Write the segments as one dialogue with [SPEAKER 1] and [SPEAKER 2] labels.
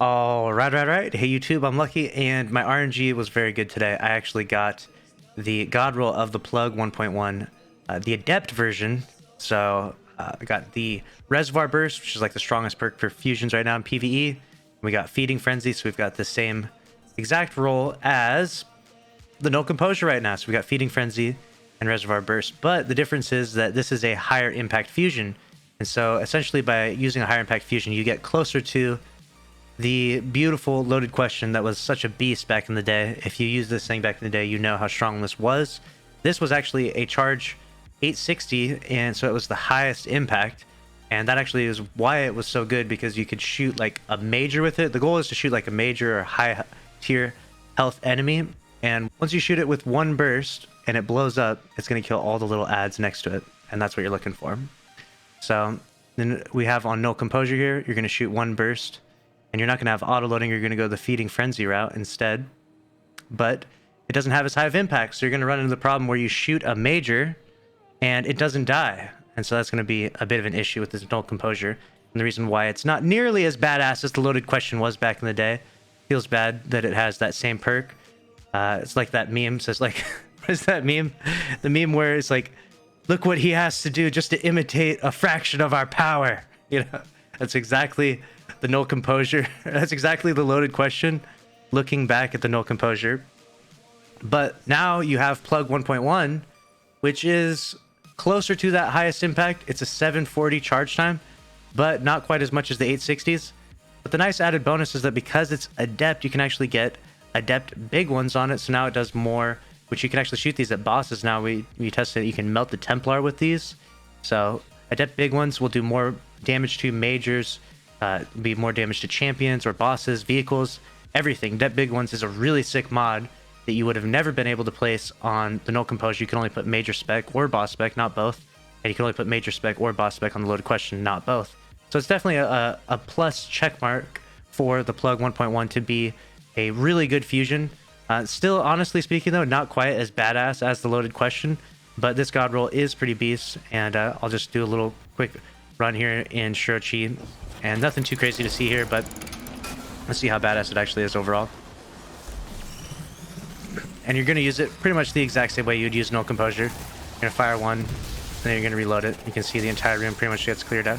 [SPEAKER 1] Right. Hey YouTube, I'm lucky, and my RNG was very good today. I actually got the god roll of the plug 1.1, the Adept version. So I got the Reservoir Burst, which is like the strongest perk for fusions right now in PvE. We got Feeding Frenzy, so we've got the same exact roll as the Null Composure right now. So we got Feeding Frenzy and Reservoir Burst, but the difference is that this is a higher impact fusion. And so essentially by using a higher impact fusion, you get closer to the beautiful loaded question that was such a beast back in the day. If you used this thing back in the day, you know how strong this was. This was actually a charge 860, and so it was the highest impact. And that actually is why it was so good, because you could shoot like a major with it. The goal is to shoot like a major or high tier health enemy. And once you shoot it with one burst and it blows up, it's going to kill all the little adds next to it. And that's what you're looking for. So then we have on Null Composure here, you're going to shoot one burst. And you're not going to have auto-loading, you're going to go the Feeding Frenzy route instead. But it doesn't have as high of impact, so you're going to run into the problem where you shoot a major and it doesn't die. And so that's going to be a bit of an issue with this Null Composure. And the reason why it's not nearly as badass as the loaded question was back in the day. Feels bad that it has that same perk. It's like that meme says, like, what is that meme? The meme where it's like, look what he has to do just to imitate a fraction of our power. You know, that's exactly the Null Composure. That's exactly the loaded question, looking back at the Null Composure. But now you have plug 1.1, which is closer to that highest impact. It's a 740 charge time, but not quite as much as the 860s. But the nice added bonus is that because it's Adept, you can actually get Adept big ones on it. So now it does more, which you can actually shoot these at bosses. Now we tested it. You can melt the Templar with these. So Adept big ones will do more damage to majors, be more damage to champions or bosses, vehicles, everything. Adept big ones is a really sick mod that you would have never been able to place on the Null Composure. You can only put major spec or boss spec, not both. And you can only put major spec or boss spec on the loaded question, not both. So it's definitely a plus check mark for the plug 1.1 to be a really good fusion. Still, honestly speaking though, not quite as badass as the loaded question, but this god roll is pretty beast. And I'll just do a little quick run here in Shirochi. And nothing too crazy to see here, but let's see how badass it actually is overall. And you're going to use it pretty much the exact same way you'd use Null Composure. You're going to fire one, and then you're going to reload it. You can see the entire room pretty much gets cleared out.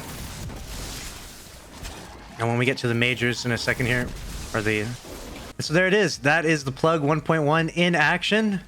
[SPEAKER 1] And when we get to the majors in a second here, so there it is. That is the plug 1.1 in action.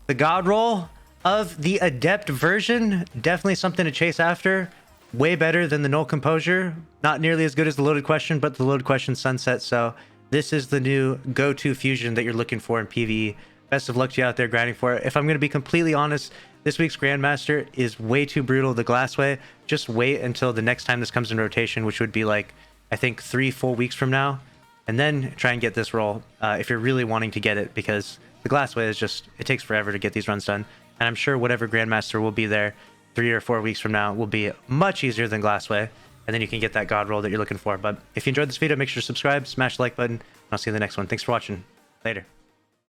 [SPEAKER 1] The god roll of the Adept version. Definitely something to chase after. Way better than the Null Composure. Not nearly as good as the loaded question, but the loaded question sunset. So this is the new go-to fusion that you're looking for in PvE. Best of luck to you out there grinding for it. If I'm going to be completely honest, this week's Grandmaster is way too brutal the Glassway. Just wait until the next time this comes in rotation, which would be like, I think 3 full weeks from now. And then try and get this roll if you're really wanting to get it, because the Glassway is just, it takes forever to get these runs done. And I'm sure whatever Grandmaster will be there 3 or 4 weeks from now will be much easier than Glassway, and then you can get that god roll that you're looking for. But if you enjoyed this video, make sure to subscribe, smash the like button, and I'll see you in the next one. Thanks for watching. Later.